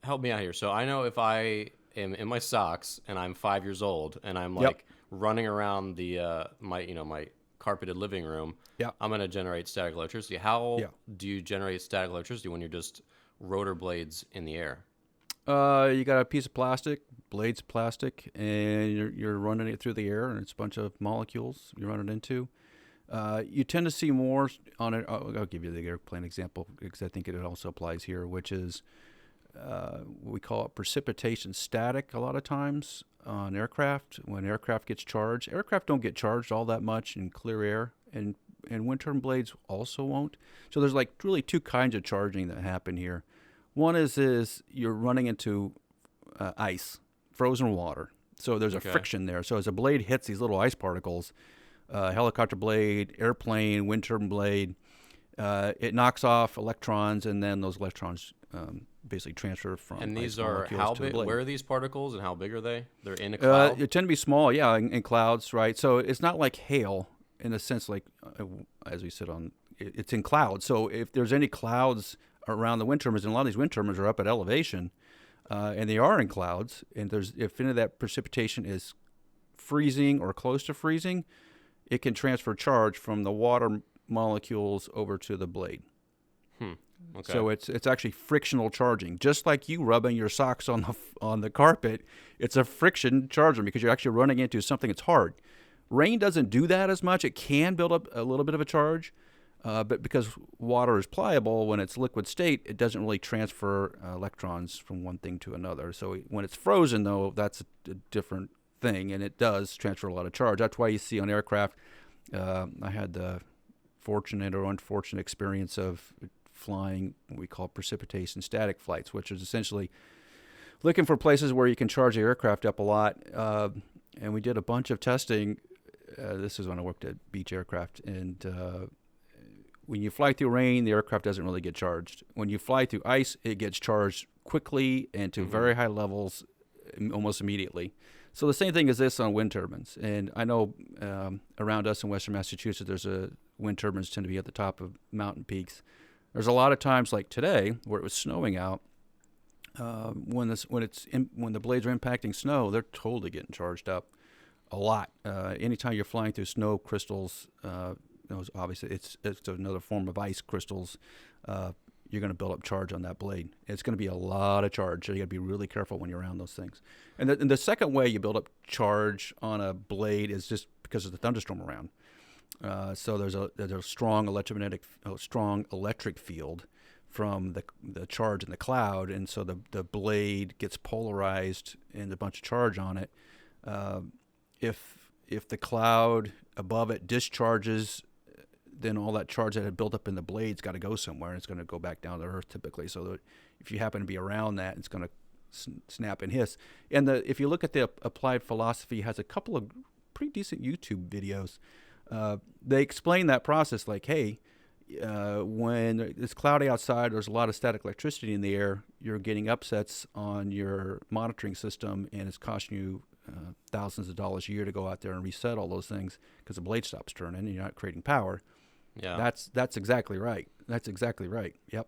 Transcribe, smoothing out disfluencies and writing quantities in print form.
help me out here. So I know if I am in my socks and I'm 5 years old and I'm Yep. like running around the my carpeted living room, Yeah. I'm gonna generate static electricity. How Yeah. do you generate static electricity when you're just rotor blades in the air? You got a piece of plastic, blades of plastic, and you're running it through the air, and it's a bunch of molecules you run it into. You tend to see more on it. I'll give you the airplane example because I think it also applies here, which is we call it precipitation static a lot of times on aircraft. When aircraft gets charged, aircraft don't get charged all that much in clear air, and wind turbine blades also won't. So there's like really two kinds of charging that happen here. One is you're running into ice, frozen water. So there's a Okay. friction there. So as a blade hits these little ice particles, helicopter blade, airplane, wind turbine blade, it knocks off electrons, and then those electrons basically transfer from And ice these are molecules how to the big? blade. Where are these particles and how big are they? They're in a cloud. It tend to be small, yeah, in clouds, right? So it's not like hail in a sense, like as we said on, it's in clouds. So if there's any clouds around the wind turbines, and a lot of these wind turbines are up at elevation, and they are in clouds, and there's if any of that precipitation is freezing or close to freezing, it can transfer charge from the water molecules over to the blade. Hmm. Okay. So it's actually frictional charging, just like you rubbing your socks on the carpet. It's a friction charging because you're actually running into something that's hard. Rain doesn't do that as much. It can build up a little bit of a charge, but because water is pliable when it's liquid state, it doesn't really transfer electrons from one thing to another. So when it's frozen, though, that's a different thing, and it does transfer a lot of charge. That's why you see on aircraft. I had the fortunate or unfortunate experience of flying what we call precipitation static flights, which is essentially looking for places where you can charge the aircraft up a lot. And we did a bunch of testing. This is when I worked at Beach Aircraft. And when you fly through rain, the aircraft doesn't really get charged. When you fly through ice, it gets charged quickly and to Mm-hmm. very high levels almost immediately. So the same thing is this on wind turbines. And I know around us in Western Massachusetts, wind turbines tend to be at the top of mountain peaks. There's a lot of times like today where it was snowing out. When the blades are impacting snow, they're totally getting charged up a lot. Anytime you're flying through snow crystals, obviously it's another form of ice crystals. You're going to build up charge on that blade. It's going to be a lot of charge, so you got to be really careful when you're around those things. And the second way you build up charge on a blade is just because of the thunderstorm around. So there's a strong electric field from the charge in the cloud, and so the blade gets polarized and a bunch of charge on it. If the cloud above it discharges, then all that charge that had built up in the blade's got to go somewhere, and it's going to go back down to Earth typically. So that if you happen to be around that, it's going to snap and hiss. And if you look at the applied philosophy, it has a couple of pretty decent YouTube videos. They explain that process like, hey, when it's cloudy outside, there's a lot of static electricity in the air. You're getting upsets on your monitoring system, and it's costing you thousands of dollars a year to go out there and reset all those things because the blade stops turning and you're not creating power. Yeah. That's exactly right. That's exactly right. Yep.